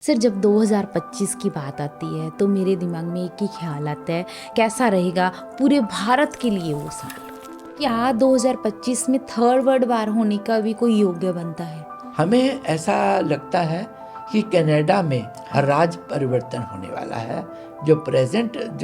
सिर जब 2025 की बात आती है तो मेरे दिमाग में एक ही ख्याल आता है, कैसा रहेगा पूरे भारत के लिए वो साल। क्या 2025 में थर्ड वर्ल्ड वार होने का भी कोई योग्य बनता है? हमें ऐसा लगता है कि कनाडा में राज परिवर्तन होने वाला है। जो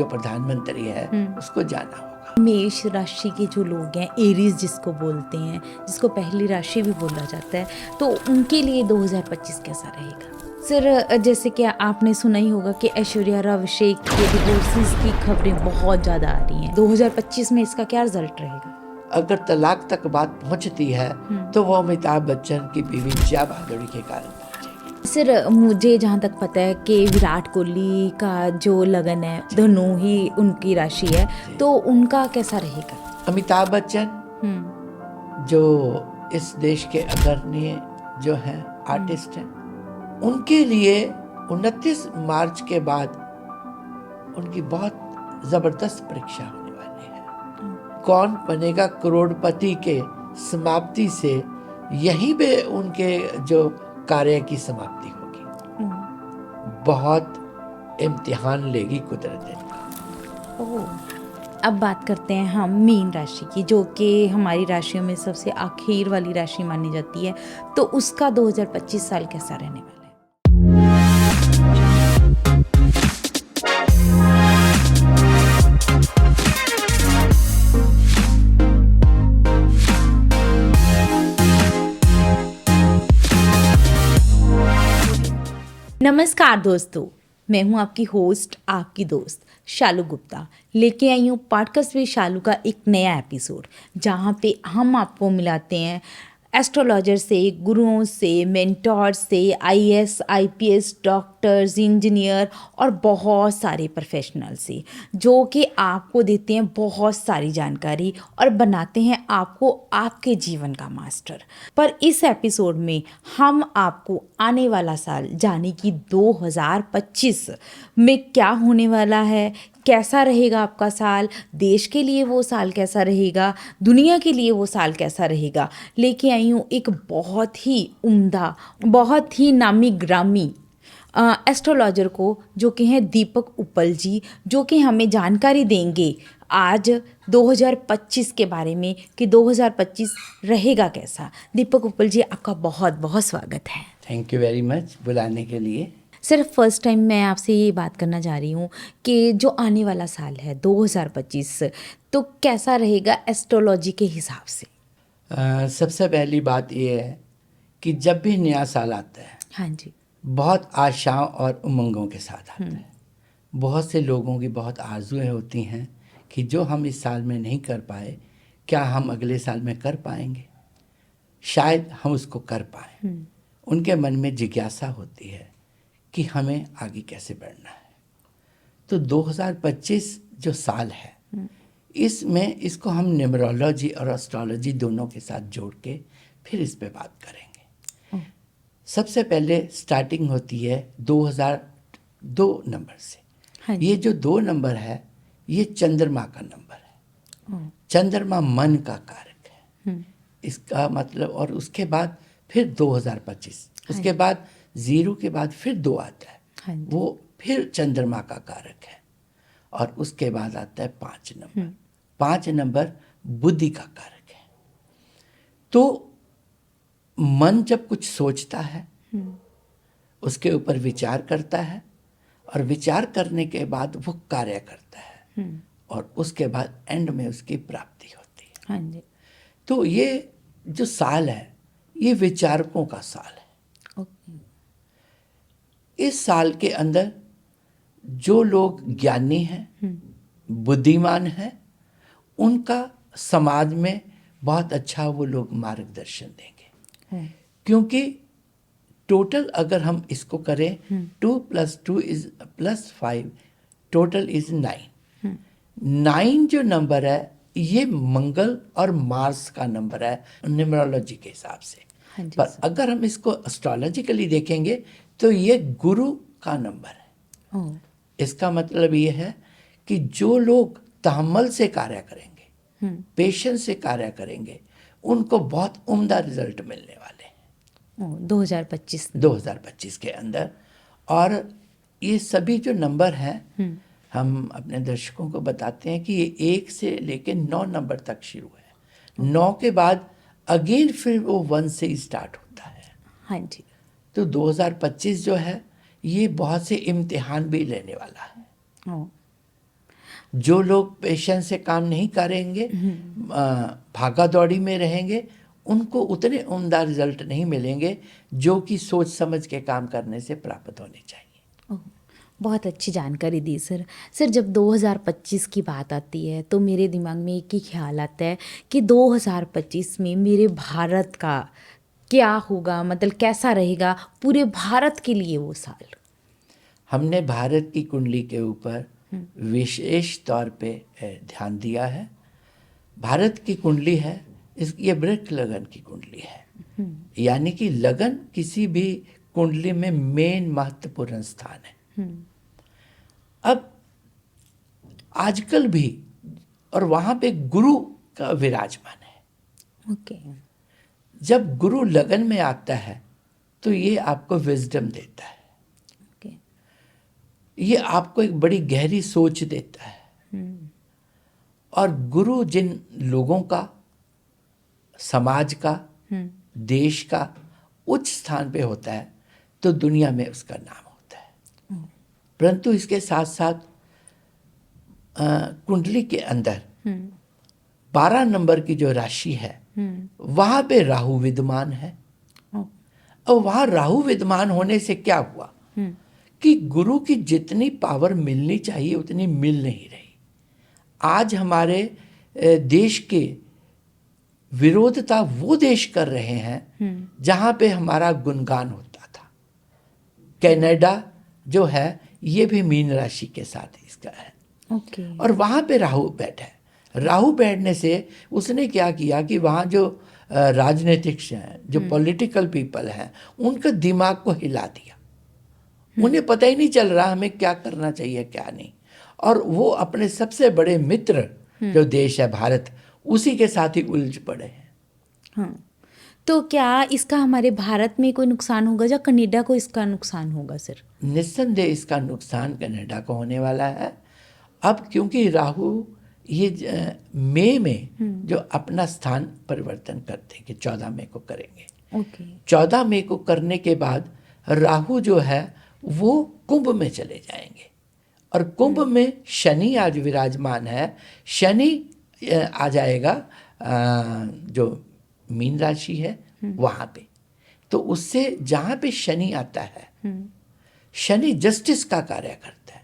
प्रधानमंत्री है उसको जाना होगा। मेष राशि के जो लोग हैं, एरीज जिसको बोलते हैं, जिसको पहली राशि भी बोला जाता है, तो उनके लिए 2025 कैसा रहेगा? सर जैसे कि आपने सुना ही होगा कि ऐश्वर्या राव अभिषेक के डिवोर्सेस की खबरें बहुत ज़्यादा आ रही हैं। 2025 में इसका क्या रिजल्ट रहेगा? अगर तलाक तक बात पहुंचती है तो वो अमिताभ बच्चन की बीवी जया बहादुरी के कारण पहुंचेगी। सर मुझे जहाँ तक पता है कि विराट कोहली का जो लगन है, धनु ही उनकी राशि है, तो उनका कैसा रहेगा? अमिताभ बच्चन जो इस देश के अग्रणी जो हैं आर्टिस्ट हैं, उनके लिए 29 मार्च के बाद उनकी बहुत जबरदस्त परीक्षा होने वाली है। कौन बनेगा करोड़पति के समाप्ति से यहीं पे उनके जो कार्य की समाप्ति होगी। बहुत इम्तिहान लेगी कुदरत इनका। अब बात करते हैं हम मीन राशि की, जो कि हमारी राशियों में सबसे आखिर वाली राशि मानी जाती है। तो उसका 2025 साल कैसा रहने वाला है? नमस्कार दोस्तों, मैं हूं आपकी होस्ट, आपकी दोस्त शालू गुप्ता। लेके आई हूँ पॉडकास्ट विद शालू का एक नया एपिसोड, जहाँ पे हम आपको मिलाते हैं एस्ट्रोलॉजर से, गुरुओं से, मेंटोर से, आईएएस, आईपीएस, डॉक्टर्स, इंजीनियर और बहुत सारे प्रोफेशनल से, जो कि आपको देते हैं बहुत सारी जानकारी और बनाते हैं आपको आपके जीवन का मास्टर। पर इस एपिसोड में हम आपको आने वाला साल, यानी कि 2025 में क्या होने वाला है, कैसा रहेगा आपका साल, देश के लिए वो साल कैसा रहेगा, दुनिया के लिए वो साल कैसा रहेगा, लेके आई हूँ एक बहुत ही उम्दा, बहुत ही नामी ग्रामी एस्ट्रोलॉजर को, जो कि हैं दीपक उपल जी, जो कि हमें जानकारी देंगे आज 2025 के बारे में कि 2025 रहेगा कैसा। दीपक उपल जी, आपका बहुत बहुत स्वागत है। थैंक यू वेरी मच बुलाने के लिए। सिर्फ फर्स्ट टाइम मैं आपसे ये बात करना चाह रही हूँ कि जो आने वाला साल है 2025, तो कैसा रहेगा एस्ट्रोलॉजी के हिसाब से? सबसे पहली बात ये है कि जब भी नया साल आता है, हाँ जी, बहुत आशाओं और उमंगों के साथ आता है। बहुत से लोगों की बहुत आरजुएं होती हैं कि जो हम इस साल में नहीं कर पाए, क्या हम अगले साल में कर पाएंगे, शायद हम उसको कर पाएं। उनके मन में जिज्ञासा होती है कि हमें आगे कैसे बढ़ना है। तो 2025 जो साल है, इसमें इसको हम न्यूमरोलॉजी और एस्ट्रोलॉजी दोनों के साथ जोड़ के फिर इस पे बात करेंगे। सबसे पहले स्टार्टिंग होती है 2002 नंबर से। हाँ, ये जो 2 नंबर है, ये चंद्रमा का नंबर है। चंद्रमा मन का कारक है, इसका मतलब। और उसके बाद फिर 2025, उसके बाद 0 के बाद फिर 2 आता है, वो फिर चंद्रमा का कारक है। और उसके बाद आता है 5 नंबर। 5 नंबर बुद्धि का कारक है। तो मन जब कुछ सोचता है, उसके ऊपर विचार करता है, और विचार करने के बाद वो कार्य करता है, और उसके बाद एंड में उसकी प्राप्ति होती है। हाँ जी। तो ये जो साल है, ये विचारकों का साल है। इस साल के अंदर जो लोग ज्ञानी हैं, बुद्धिमान हैं, उनका समाज में बहुत अच्छा वो लोग मार्गदर्शन देंगे। क्योंकि टोटल अगर हम इसको करें, 2 + 2 + 5, टोटल इज 9। 9 जो नंबर है, ये मंगल और मार्स का नंबर है न्यूमरोलॉजी के हिसाब से। पर अगर हम इसको एस्ट्रोलॉजिकली देखेंगे तो ये गुरु का नंबर है। इसका मतलब ये है कि जो लोग तहम्मुल से कार्य करेंगे, पेशेंस से कार्य करेंगे, उनको बहुत उम्दा रिजल्ट मिलने वाले हैं 2025 के अंदर। और ये सभी जो नंबर हैं हम अपने दर्शकों को बताते हैं कि ये 1 से लेके 9 नंबर तक शुरू है। 9 के बाद अगेन फिर वो 1 से ही स्टार्ट होता है। हाँ जी। तो 2025 जो है ये बहुत से इम्तिहान भी लेने वाला है। ओ, जो लोग पेशेंस से काम नहीं करेंगे, भागा दौड़ी में रहेंगे, उनको उतने उम्दा रिजल्ट नहीं मिलेंगे जो कि सोच समझ के काम करने से प्राप्त होने चाहिए। ओ, बहुत अच्छी जानकारी दी सर। सर जब 2025 की बात आती है तो मेरे दिमाग में एक ही ख्याल आता है कि 2025 में मेरे भारत का क्या होगा, मतलब कैसा रहेगा पूरे भारत के लिए वो साल। हमने भारत की कुंडली के ऊपर विशेष तौर पे ध्यान दिया है। भारत की कुंडली है ये वृक्क लगन की कुंडली है, यानी कि लगन किसी भी कुंडली में मेन महत्वपूर्ण स्थान है। अब आजकल भी और वहां पे गुरु का विराजमान है। ओके। जब गुरु लगन में आता है तो ये आपको विजडम देता है, ओके। ये आपको एक बड़ी गहरी सोच देता है। और गुरु जिन लोगों का, समाज का, देश का उच्च स्थान पे होता है तो दुनिया में उसका नाम होता है। परंतु इसके साथ साथ कुंडली के अंदर 12 नंबर की जो राशि है वहां पे राहु विद्यमान है। और वहां राहु विद्यमान होने से क्या हुआ कि गुरु की जितनी पावर मिलनी चाहिए उतनी मिल नहीं रही। आज हमारे देश के विरोधता वो देश कर रहे हैं जहां पे हमारा गुणगान होता था। कनाडा जो है ये भी मीन राशि के साथ इसका है। ओके। और वहां पे राहु बैठा है। राहु बैठने से उसने क्या किया कि वहाँ जो राजनीतिक हैं, जो पॉलिटिकल पीपल हैं, उनका दिमाग को हिला दिया। उन्हें पता ही नहीं चल रहा हमें क्या करना चाहिए क्या नहीं। और वो अपने सबसे बड़े मित्र जो देश है भारत, उसी के साथ ही उलझ पड़े हैं। हाँ, तो क्या इसका हमारे भारत में कोई नुकसान होगा या कनाडा को इसका नुकसान होगा सर? निस्संदेह इसका नुकसान कनाडा को होने वाला है। अब क्योंकि राहु ये मई में जो अपना स्थान परिवर्तन करते हैं कि 14 मई को करेंगे। ओके। 14 मई को करने के बाद राहु जो है वो कुंभ में चले जाएंगे। और कुंभ में शनि आज विराजमान है। शनि आ जाएगा जो मीन राशि है वहाँ पे। तो उससे जहाँ पे शनि आता है, शनि जस्टिस का कार्य करता है।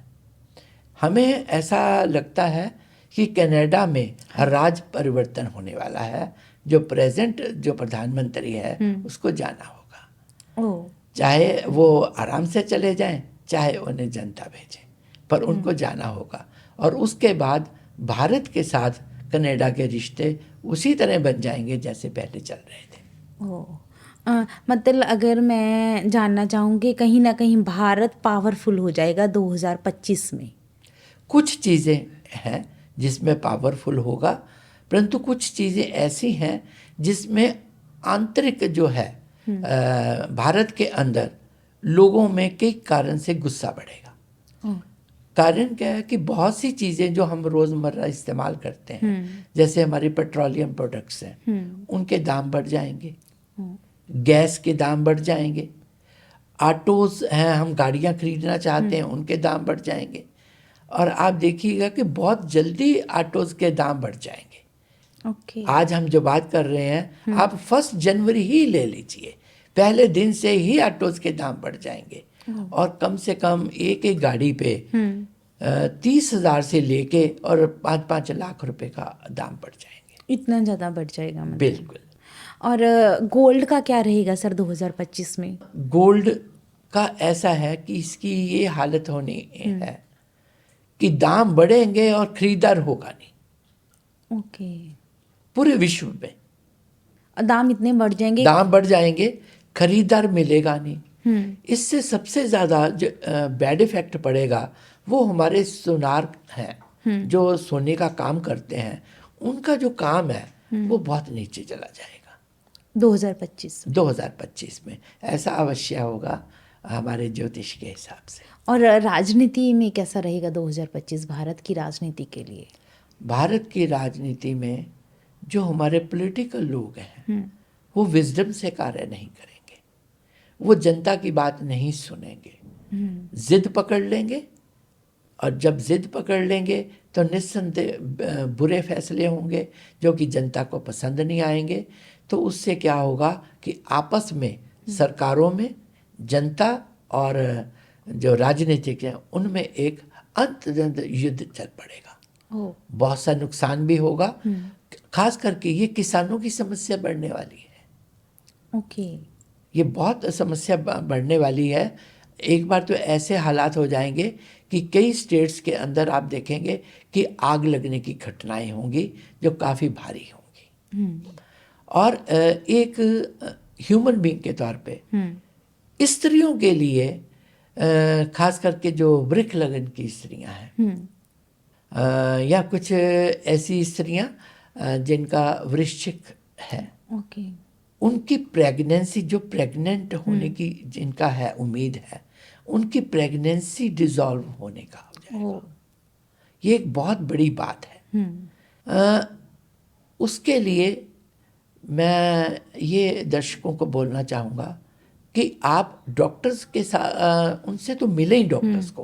हमें ऐसा लगता है कि कनाडा में राज परिवर्तन होने वाला है। जो प्रेजेंट जो प्रधानमंत्री है उसको जाना होगा। ओह, चाहे वो आराम से चले जाएं, चाहे उन्हें जनता भेजे, पर उनको जाना होगा। और उसके बाद भारत के साथ कनाडा के रिश्ते उसी तरह बन जाएंगे जैसे पहले चल रहे थे। ओह। मतलब अगर मैं जानना चाहूँगी कहीं ना कहीं भारत पावरफुल हो जाएगा 2025 में? कुछ चीज़ें हैं जिसमें पावरफुल होगा, परंतु कुछ चीज़ें ऐसी हैं जिसमें आंतरिक जो है भारत के अंदर लोगों में कई कारण से गुस्सा बढ़ेगा। कारण क्या है कि बहुत सी चीज़ें जो हम रोज़मर्रा इस्तेमाल करते हैं, जैसे हमारे पेट्रोलियम प्रोडक्ट्स हैं, उनके दाम बढ़ जाएंगे, गैस के दाम बढ़ जाएंगे, ऑटोज़ हैं, हम गाड़ियाँ खरीदना चाहते हैं, उनके दाम बढ़ जाएंगे। और आप देखिएगा कि बहुत जल्दी ऑटोज़ के दाम बढ़ जाएंगे। ओके। आज हम जो बात कर रहे हैं, आप 1 जनवरी ही ले लीजिए, पहले दिन से ही ऑटोज़ के दाम बढ़ जाएंगे। और कम से कम एक एक गाड़ी पे 30,000 से लेके और 5-5 लाख रुपए का दाम बढ़ जाएंगे। इतना ज़्यादा बढ़ जाएगा मतलब? बिल्कुल। और गोल्ड का क्या रहेगा सर 2025 में? गोल्ड का ऐसा है कि इसकी ये हालत होनी है कि दाम बढ़ेंगे और खरीदार होगा नहीं। ओके। पूरे विश्व में दाम इतने बढ़ जाएंगे? दाम बढ़ जाएंगे, खरीदार मिलेगा नहीं। इससे सबसे ज़्यादा जो बैड इफेक्ट पड़ेगा वो हमारे सुनार हैं, जो सोने का काम करते हैं, उनका जो काम है वो बहुत नीचे चला जाएगा 2025 में। 2025 में। ऐसा अवश्य होगा। हमारे ज्योतिष के हिसाब से। और राजनीति में कैसा रहेगा 2025 भारत की राजनीति के लिए? भारत की राजनीति में जो हमारे पॉलिटिकल लोग हैं वो विजडम से कार्य नहीं करेंगे, वो जनता की बात नहीं सुनेंगे, जिद पकड़ लेंगे, और जब जिद पकड़ लेंगे तो निस्संदेह बुरे फैसले होंगे जो कि जनता को पसंद नहीं आएंगे। तो उससे क्या होगा कि आपस में सरकारों में जनता और जो राजनीतिक हैं उनमें एक अंतर्गत युद्ध चल पड़ेगा। ओह, बहुत सा नुकसान भी होगा, खास करके ये किसानों की समस्या बढ़ने वाली है। ओके। ये बहुत समस्या बढ़ने वाली है। एक बार तो ऐसे हालात हो जाएंगे कि कई स्टेट्स के अंदर आप देखेंगे कि आग लगने की घटनाएं होंगी जो काफ़ी भारी होंगी। और एक ह्यूमन बीइंग के तौर पे स्त्रियों के लिए खास करके जो वृक्क लगन की स्त्रियां हैं या कुछ ऐसी स्त्रियां जिनका वृश्चिक है, ओके। उनकी प्रेगनेंसी, जो प्रेग्नेंट होने की जिनका है उम्मीद है, उनकी प्रेगनेंसी डिसॉल्व होने का हो जाएगा। ओह, ये एक बहुत बड़ी बात है। उसके लिए मैं ये दर्शकों को बोलना चाहूँगा कि आप डॉक्टर्स के साथ उनसे तो मिले ही डॉक्टर्स को,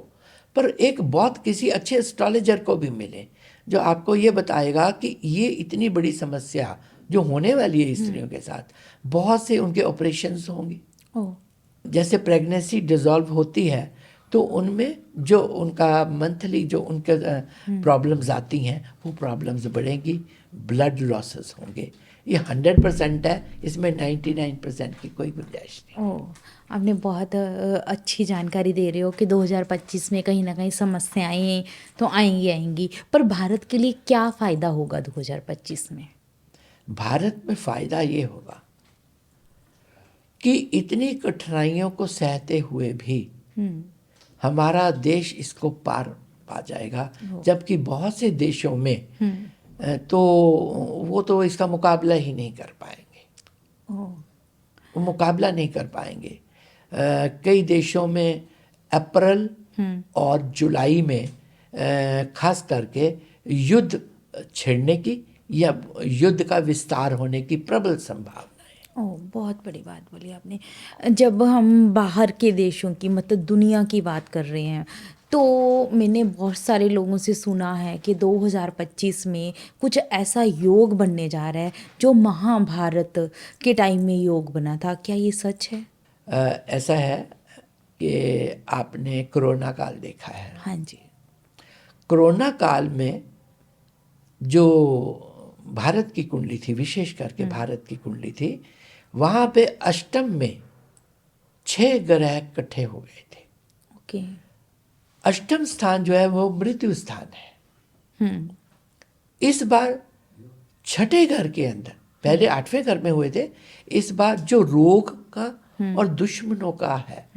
पर एक बहुत किसी अच्छे एस्ट्रोलॉजर को भी मिले जो आपको ये बताएगा कि ये इतनी बड़ी समस्या जो होने वाली है स्त्रियों के साथ, बहुत से उनके ऑपरेशंस होंगे। ओह, जैसे प्रेगनेंसी डिसॉल्व होती है तो उनमें जो उनका मंथली जो उनके प्रॉब्लम्स आती हैं वो प्रॉब्लम्स बढ़ेंगी, ब्लड लॉसेस होंगे। ये 100% है, इसमें 99% की कोई गुंजाइश नहीं। ओह, आपने बहुत अच्छी जानकारी दे रहे हो कि 2025 में कहीं ना कहीं समस्याएं तो आएंगी आएंगी, पर भारत के लिए क्या फ़ायदा होगा 2025 में? भारत में फ़ायदा ये होगा कि इतनी कठिनाइयों को सहते हुए भी हमारा देश इसको पार पा जाएगा, जबकि बहुत से देशों में तो वो तो इसका मुकाबला ही नहीं कर पाएंगे। ओह, वो मुकाबला नहीं कर पाएंगे। कई देशों में अप्रैल और जुलाई में खास करके युद्ध छिड़ने की या युद्ध का विस्तार होने की प्रबल संभावना है। ओह, बहुत बड़ी बात बोली आपने। जब हम बाहर के देशों की मतलब दुनिया की बात कर रहे हैं तो मैंने बहुत सारे लोगों से सुना है कि 2025 में कुछ ऐसा योग बनने जा रहा है जो महाभारत के टाइम में योग बना था। क्या ये सच है? ऐसा है कि आपने कोरोना काल देखा है। हाँ जी। कोरोना काल में जो भारत की कुंडली थी, विशेष करके भारत की कुंडली थी, वहाँ पे अष्टम में 6 ग्रह इकट्ठे हो गए थे। ओके। अष्टम स्थान जो है वो मृत्यु स्थान है। इस बार छठे घर के अंदर, पहले 8वें घर में हुए थे, इस बार जो रोग का और दुश्मनों का है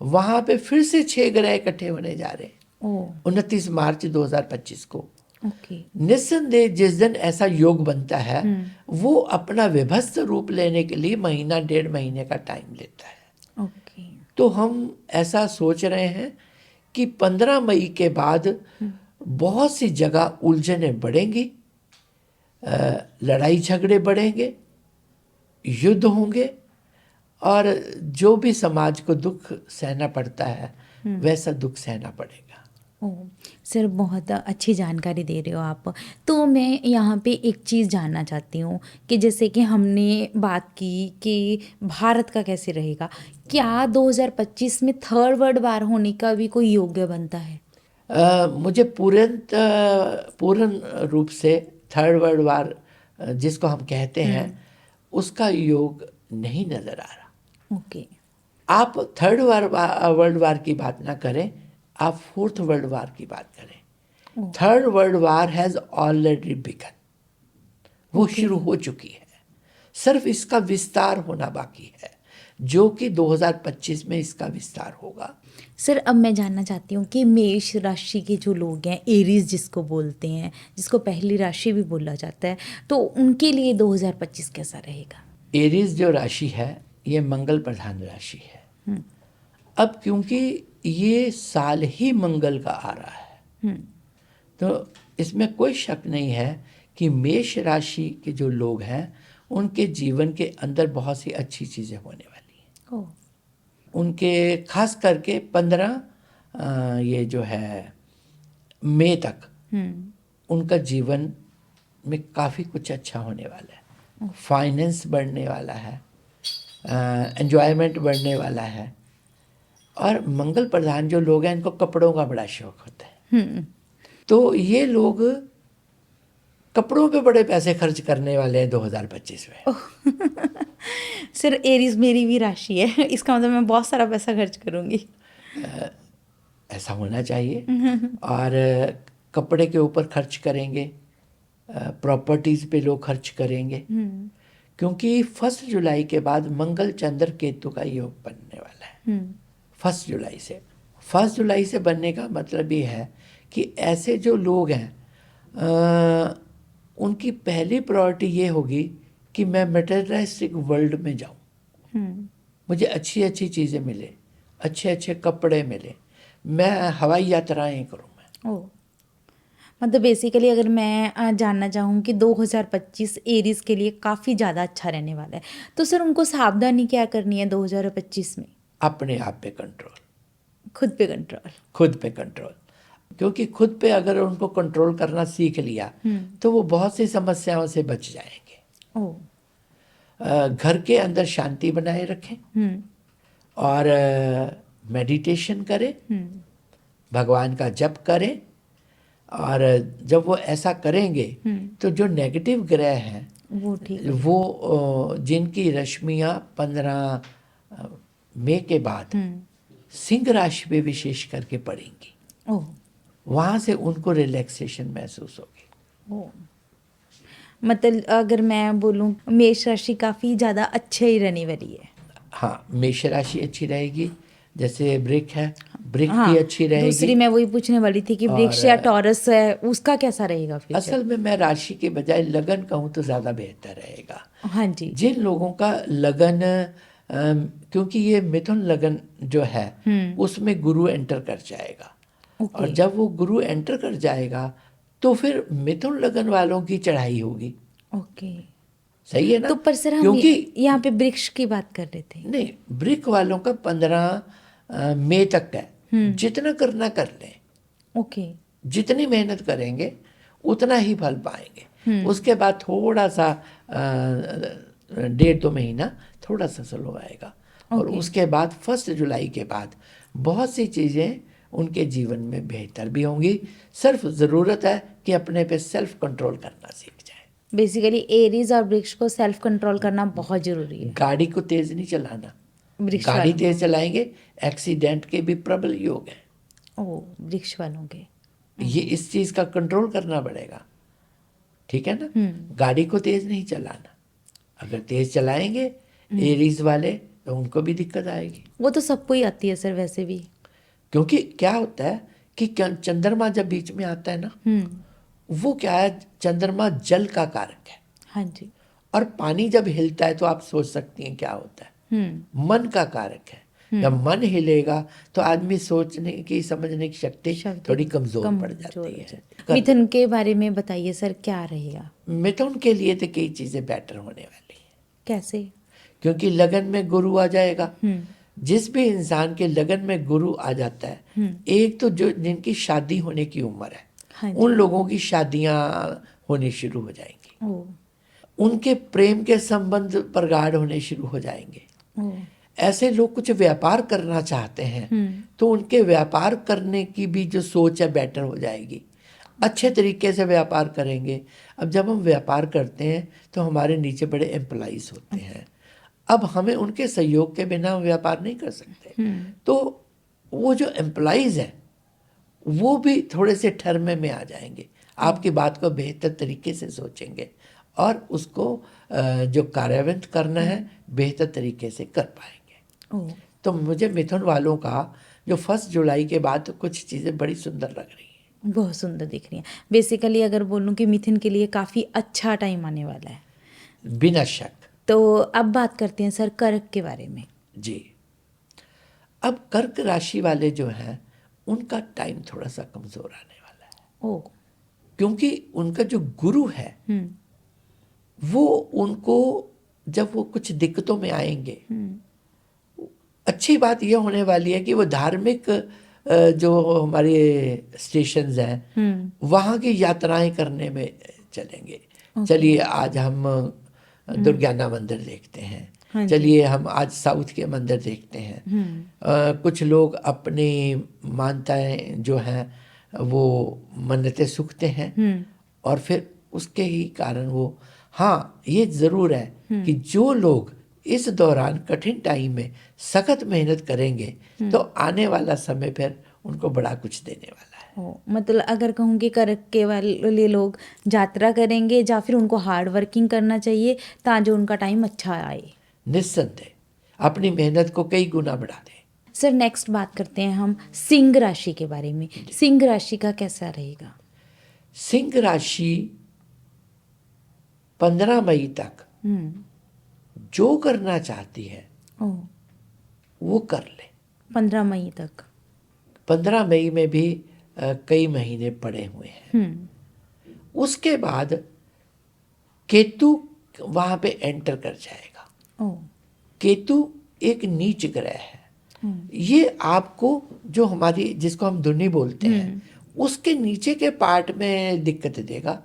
वहां पे फिर से 6 ग्रह इकट्ठे होने जा रहे हैं ओह, 29 मार्च 2025 को। ओके। निस्संदेह जिस दिन ऐसा योग बनता है वो अपना विभत्स रूप लेने के लिए महीना 1.5 महीने का टाइम लेता है। ओके। तो हम ऐसा सोच रहे हैं कि 15 मई के बाद बहुत सी जगह उलझनें बढ़ेंगी, लड़ाई झगड़े बढ़ेंगे, युद्ध होंगे, और जो भी समाज को दुख सहना पड़ता है वैसा दुख सहना पड़ेगा। ओह, सर बहुत अच्छी जानकारी दे रहे हो आप। तो मैं यहाँ पे एक चीज़ जानना चाहती हूँ कि जैसे कि हमने बात की कि भारत का कैसे रहेगा, क्या 2025 में थर्ड वर्ल्ड वार होने का भी कोई योग्य बनता है? मुझे पूर्ण रूप से थर्ड वर्ल्ड वार जिसको हम कहते हैं उसका योग नहीं नज़र आ रहा। ओके। आप थर्ड वर्ल्ड वार की बात ना करें, आप फोर्थ वर्ल्ड वार की बात करें। Third world war has already begun, वो शुरू हो चुकी है, सिर्फ इसका विस्तार होना बाकी है, जो कि 2025 में इसका विस्तार होगा। सर अब मैं जानना चाहती हूँ कि मेष राशि के जो लोग हैं, एरीज जिसको बोलते हैं, जिसको पहली राशि भी बोला जाता है, तो उनके लिए 2025 कैसा रहेगा? एरीज जो राशि है ये मंगल प्रधान राशि है। अब क्योंकि ये साल ही मंगल का आ रहा है, तो इसमें कोई शक नहीं है कि मेष राशि के जो लोग हैं उनके जीवन के अंदर बहुत सी अच्छी चीज़ें होने वाली हैं। उनके खास करके 15 ये जो है मई तक उनका जीवन में काफ़ी कुछ अच्छा होने वाला है। फाइनेंस बढ़ने वाला है, एंजॉयमेंट बढ़ने वाला है। और मंगल प्रधान जो लोग हैं इनको कपड़ों का बड़ा शौक होता है, तो ये लोग कपड़ों पे बड़े पैसे खर्च करने वाले हैं 2025 में। सर एरीज मेरी भी राशि है, इसका मतलब मैं बहुत सारा पैसा खर्च करूंगी। ऐसा होना चाहिए। और कपड़े के ऊपर खर्च करेंगे, प्रॉपर्टीज़ पे लोग खर्च करेंगे, क्योंकि 1 जुलाई के बाद मंगल चंद्र केतु का योग बनने वाला है। 1 जुलाई से 1 जुलाई से बनने का मतलब ये है कि ऐसे जो लोग हैं उनकी पहली प्रायोरिटी ये होगी कि मैं मटेरियलिस्टिक वर्ल्ड में जाऊं, मुझे अच्छी अच्छी चीज़ें मिले, अच्छे अच्छे कपड़े मिले, मैं हवाई यात्राएं करूं मैं। मतलब बेसिकली अगर मैं जानना चाहूँ कि 2025 एरीज के लिए काफ़ी ज़्यादा अच्छा रहने वाला है, तो सर उनको सावधानी क्या करनी है 2025 में? अपने आप पे कंट्रोल, खुद पे कंट्रोल। खुद पे कंट्रोल, क्योंकि खुद पे अगर उनको कंट्रोल करना सीख लिया तो वो बहुत सी समस्याओं से बच जाएंगे। घर के अंदर शांति बनाए रखें और मेडिटेशन करें, भगवान का जप करें। और जब वो ऐसा करेंगे तो जो नेगेटिव ग्रह हैं वो ठीक, वो जिनकी रश्मियाँ 15 मई के बाद सिंह राशि पे विशेष करके पड़ेंगी, वहाँ से उनको रिलैक्सेशन महसूस होगी। मतलब अगर मैं बोलूँ मेष राशि काफ़ी ज़्यादा अच्छे ही रहने वाली है। हाँ, मेष राशि अच्छी रहेगी। जैसे वृक है, वृक भी अच्छी रहेगी। दूसरी मैं वही पूछने वाली थी कि वृक्ष या टॉरस है उसका कैसा रहेगा फ्यूचर? असल में मैं राशि के बजाय लगन कहूँ तो ज़्यादा बेहतर रहेगा। हाँ जी। जिन लोगों का लगन क्योंकि ये मिथुन लगन जो है उसमें गुरु एंटर कर जाएगा, और जब वो गुरु एंटर कर जाएगा तो फिर मिथुन लगन वालों की चढ़ाई होगी। सही है ना? तो पर सर हम क्योंकि यहाँ पे वृक्ष की बात कर रहे थे। नहीं, वृक वालों का 15 मई तक है, जितना करना कर लें। जितनी मेहनत करेंगे उतना ही फल पाएंगे। उसके बाद थोड़ा सा 1.5-2 महीना थोड़ा सा स्लो आएगा, और उसके बाद 1 जुलाई के बाद बहुत सी चीज़ें उनके जीवन में बेहतर भी होंगी। सिर्फ ज़रूरत है कि अपने पे सेल्फ कंट्रोल करना सीख जाए। बेसिकली एरीज और वृक्ष को सेल्फ कंट्रोल करना बहुत जरूरी है। गाड़ी को तेज नहीं चलाना, वृक्ष गाड़ी वालों तेज चलाएंगे एक्सीडेंट के भी प्रबल योग हैं। वृक्ष वालों के ये इस चीज़ का कंट्रोल करना पड़ेगा, ठीक है ना? गाड़ी को तेज नहीं चलाना। अगर तेज चलाएंगे एरीज वाले तो उनको भी दिक्कत आएगी। वो तो सबको ही आती है सर वैसे भी, क्योंकि क्या होता है कि चंद्रमा जब बीच में आता है ना, वो क्या है, चंद्रमा जल का कारक है। हाँ जी। और पानी जब हिलता है तो आप सोच सकती हैं क्या होता है, मन का कारक है। जब मन हिलेगा तो आदमी सोचने की, समझने की शक्ति थोड़ी कमजोर पड़ जाती है। मिथुन के बारे में बताइए सर, क्या रहेगा? मिथुन के लिए तो कई चीजें बेटर होने वाली है। कैसे? क्योंकि लगन में गुरु आ जाएगा। जिस भी इंसान के लगन में गुरु आ जाता है, एक तो जो जिनकी शादी होने की उम्र है, उन लोगों की शादियां होनी शुरू हो जाएंगी। उनके प्रेम के संबंध प्रगाढ़ होने शुरू हो जाएंगे। ऐसे लोग कुछ व्यापार करना चाहते हैं तो उनके व्यापार करने की भी जो सोच है बेटर हो जाएगी। अच्छे तरीके से व्यापार करेंगे। अब जब हम व्यापार करते हैं तो हमारे नीचे बड़े एम्प्लॉइज होते हैं। अब हमें उनके सहयोग के बिना व्यापार नहीं कर सकते। तो वो जो एम्प्लॉइज हैं वो भी थोड़े से ठरमे में आ जाएंगे, आपकी बात को बेहतर तरीके से सोचेंगे और उसको जो कार्यान्वित करना है बेहतर तरीके से कर पाएंगे। तो मुझे मिथुन वालों का जो 1 जुलाई के बाद कुछ चीज़ें बड़ी सुंदर लग रही हैं। बहुत सुंदर दिख रही हैं। बेसिकली अगर बोलूँ कि मिथुन के लिए काफ़ी अच्छा टाइम आने वाला है, बिना शक। तो अब बात करते हैं सर कर्क के बारे में। जी, अब कर्क राशि वाले जो हैं उनका टाइम थोड़ा सा कमज़ोर आने वाला है, ओ क्योंकि उनका जो गुरु है वो उनको, जब वो कुछ दिक्कतों में आएंगे, अच्छी बात ये होने वाली है कि वो धार्मिक जो हमारे स्टेशंस हैं वहाँ की यात्राएं करने में चलेंगे। चलिए आज हम दुर्गाना मंदिर देखते हाँ हैं, जी। चलिए हम आज साउथ के मंदिर देखते हैं। कुछ लोग अपनी मान्यताएं जो हैं वो मन्नतें सूखते हैं और फिर उसके ही कारण वो, हाँ ये ज़रूर है कि जो लोग इस दौरान कठिन टाइम में सख्त मेहनत करेंगे तो आने वाला समय फिर उनको बड़ा कुछ देने वाला है। ओ मतलब अगर कहूँ कि कर्क के वाले लोग यात्रा करेंगे या फिर उनको हार्ड वर्किंग करना चाहिए ताकि उनका टाइम अच्छा आए। निस्संदेह अपनी मेहनत को कई गुना बढ़ा दें। सर नेक्स्ट बात करते हैं हम सिंह राशि के बारे में। सिंह राशि का कैसा रहेगा? सिंह राशि 15 मई तक जो करना चाहती है ओ वो कर ले। 15 मई तक। 15 मई में भी कई महीने पड़े हुए हैं। उसके बाद केतु वहां पे एंटर कर जाएगा। ओ केतु एक नीच ग्रह है। ये आपको जो हमारी, जिसको हम धुनी बोलते हैं, उसके नीचे के पार्ट में दिक्कत देगा।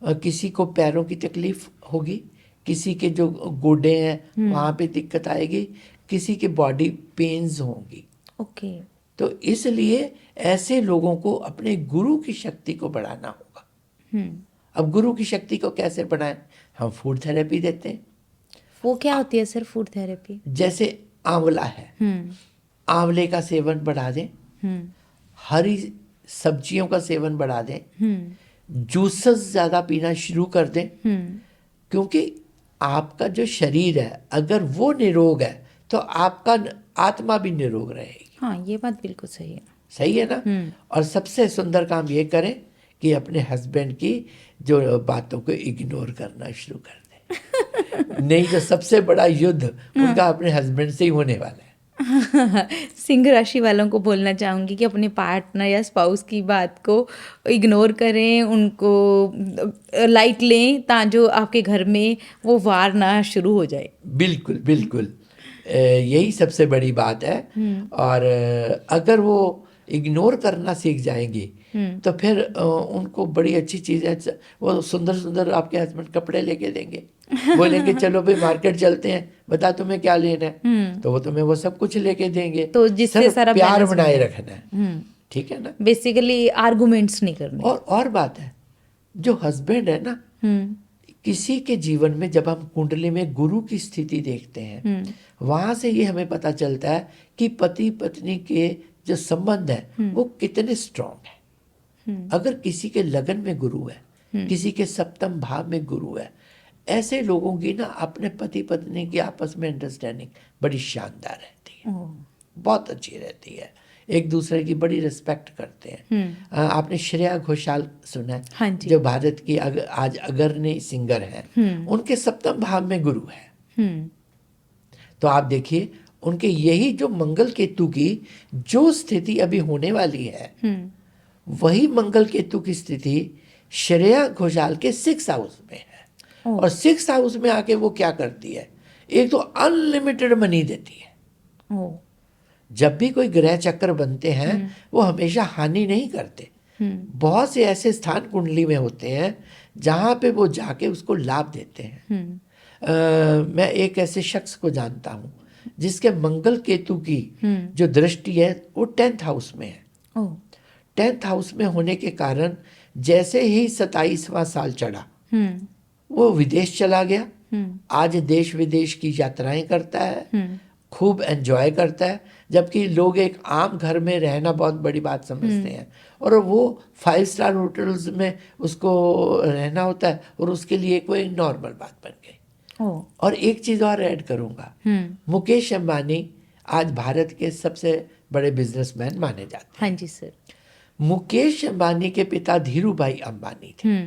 किसी को पैरों की तकलीफ होगी, किसी के जो गोडे हैं वहाँ पे दिक्कत आएगी, किसी के बॉडी पेन्स होंगी। ओके। तो इसलिए ऐसे लोगों को अपने गुरु की शक्ति को बढ़ाना होगा। अब गुरु की शक्ति को कैसे बढ़ाएं? हम फूड थेरेपी देते हैं। वो क्या होती है सर फूड थेरेपी? जैसे आंवला है, आंवले का सेवन बढ़ा दें, हरी सब्जियों का सेवन बढ़ा दें, जूसेस ज़्यादा पीना शुरू कर दें, क्योंकि आपका जो शरीर है अगर वो निरोग है तो आपका आत्मा भी निरोग रहेगी। हाँ ये बात बिल्कुल सही है। सही है ना? और सबसे सुंदर काम ये करें कि अपने हस्बैंड की जो बातों को इग्नोर करना शुरू कर दें। नहीं तो सबसे बड़ा युद्ध उनका अपने हस्बैंड से ही होने वाला है। सिंह राशि वालों को बोलना चाहूँगी कि अपने पार्टनर या स्पाउस की बात को इग्नोर करें, उनको लाइट लें ताकि जो आपके घर में वो वार ना शुरू हो जाए। बिल्कुल बिल्कुल, यही सबसे बड़ी बात है। और अगर वो इग्नोर करना सीख जाएंगी तो फिर उनको बड़ी अच्छी चीज़ें, वो सुंदर सुंदर आपके हस्बैंड कपड़े लेके देंगे, बोलेंगे चलो भाई मार्केट चलते हैं, बता तुम्हें क्या लेना है, तो वो तुम्हें वो सब कुछ लेके देंगे। तो जिससे सिर्फ सारा प्यार बैलेंस बनाए रखना है, ठीक है ना? बेसिकली आर्गुमेंट्स नहीं करने। और बात है, जो हस्बैंड है ना, किसी के जीवन में जब हम कुंडली में गुरु की स्थिति देखते हैं वहां से ये हमें पता चलता है कि पति पत्नी के जो संबंध है वो कितने स्ट्रांग है। अगर किसी के लगन में गुरु है, किसी के सप्तम भाव में गुरु है, ऐसे लोगों की ना अपने पति पत्नी की आपस में अंडरस्टैंडिंग बड़ी शानदार रहती है, बहुत अच्छी रहती है, एक दूसरे की बड़ी रिस्पेक्ट करते हैं। आपने श्रेया घोषाल सुना है? हाँ जी। जो भारत की आज अग्रणी सिंगर हैं, उनके सप्तम भाव में गुरु है। तो आप देखिए उनके यही जो मंगल केतु की जो स्थिति अभी होने वाली है, वही मंगल केतु की स्थिति श्रेया घोषाल के 6 हाउस में है। और 6 हाउस में आके वो क्या करती है? एक तो अनलिमिटेड मनी देती है। जब भी कोई ग्रह चक्र बनते हैं वो हमेशा हानि नहीं करते। बहुत से ऐसे स्थान कुंडली में होते हैं जहाँ पे वो जाके उसको लाभ देते हैं। मैं एक ऐसे शख्स को जानता हूँ जिसके मंगल केतु की जो दृष्टि है वो 10th हाउस में है। 10th हाउस में होने के कारण जैसे ही 27वां साल चढ़ा वो विदेश चला गया। आज देश विदेश की यात्राएं करता है, खूब एंजॉय करता है, जबकि लोग एक आम घर में रहना बहुत बड़ी बात समझते हैं और वो 5 स्टार होटल्स में उसको रहना होता है और उसके लिए कोई नॉर्मल बात बन गई। और एक चीज़ और ऐड करूँगा, मुकेश अंबानी आज भारत के सबसे बड़े बिजनेसमैन माने जाते हैं। हाँ जी सर। मुकेश अंबानी के पिता धीरू भाई अंबानी थे।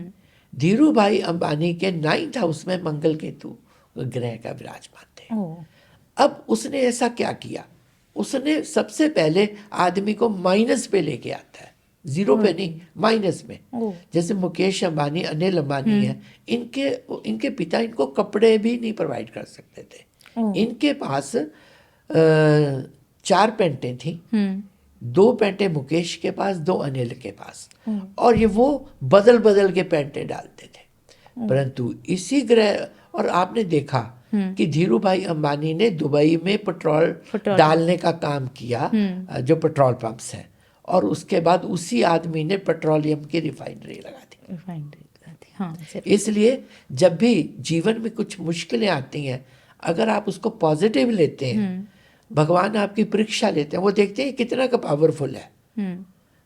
धीरू भाई अंबानी के 9th हाउस में मंगल केतु ग्रह का विराजमान थे। अब उसने ऐसा क्या किया, उसने सबसे पहले आदमी को माइनस पे लेके आता है, जीरो पे नहीं, माइनस में। ओह। जैसे मुकेश अंबानी, अनिल अंबानी है, इनके पिता इनको कपड़े भी नहीं प्रोवाइड कर सकते थे। ओह। इनके पास 4 पैंटें थी, हम्म। 2 पैंटें मुकेश के पास, 2 अनिल के पास, और ये वो बदल बदल के पैंटें डालते थे। परंतु इसी ग्रह, और आपने देखा कि धीरू भाई अंबानी ने दुबई में पेट्रोल डालने का काम किया, जो पेट्रोल पंप्स हैं, और उसके बाद उसी आदमी ने पेट्रोलियम की रिफाइनरी लगा दी। रिफाइनरी, हाँ सर। इसलिए जब भी जीवन में कुछ मुश्किलें आती हैं, अगर आप उसको पॉजिटिव लेते हैं, भगवान आपकी परीक्षा लेते हैं, वो देखते हैं कितना का पावरफुल है।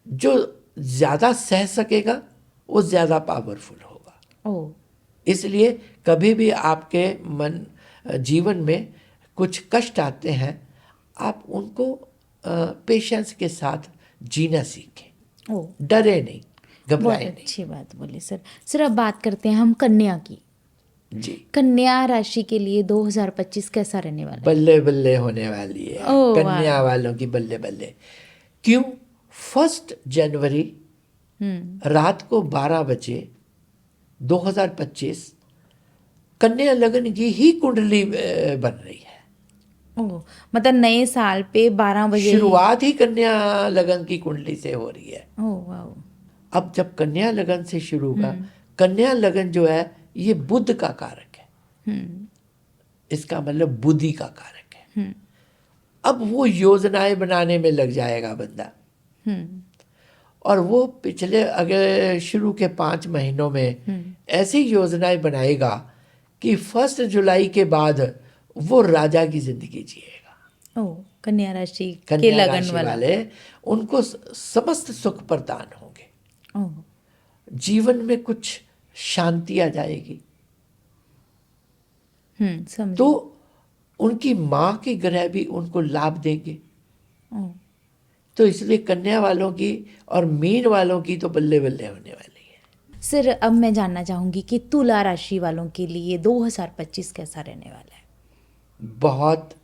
जो ज्यादा सह सकेगा वो ज्यादा पावरफुल होगा। ओह। इसलिए कभी भी आपके जीवन में कुछ कष्ट आते हैं, आप उनको पेशेंस के साथ जीना सीखें, ओह, डरे नहीं, बहुत घबराए नहीं। अच्छी बात बोली सर। सर अब बात करते हैं हम कन्या की। जी, कन्या राशि के लिए 2025 कैसा रहने वाला है? बल्ले बल्ले होने वाली है ओह, कन्या वालों की, बल्ले बल्ले। क्यों? 1 जनवरी रात को 12 बजे 2025 कन्या लगन की ही कुंडली बन रही है। ओह, मतलब नए साल पे 12 बजे शुरुआत ही कन्या लगन की कुंडली से हो रही है। Oh wow. अब जब कन्या लगन से शुरू होगा, कन्या लगन जो है ये बुध का कारक है, इसका मतलब बुद्धि का कारक है। अब वो योजनाएं बनाने में लग जाएगा बंदा, और वो पिछले अगर शुरू के 5 महीनों में ऐसी योजनाएं बनाएगा कि 1 जुलाई के बाद वो राजा की जिंदगी जिएगा। ओह, कन्या राशि के कन्या लगन राशि वाला। वाले, उनको समस्त सुख प्रदान होंगे, ओह, जीवन में कुछ शांति आ जाएगी। समझ। तो उनकी माँ के ग्रह भी उनको लाभ देंगे। ओह, तो इसलिए कन्या वालों की और मीन वालों की तो बल्ले बल्ले होने वाली है। सर अब मैं जानना चाहूंगी कि तुला राशि वालों के लिए 2025 कैसा रहने वाला है? बहुत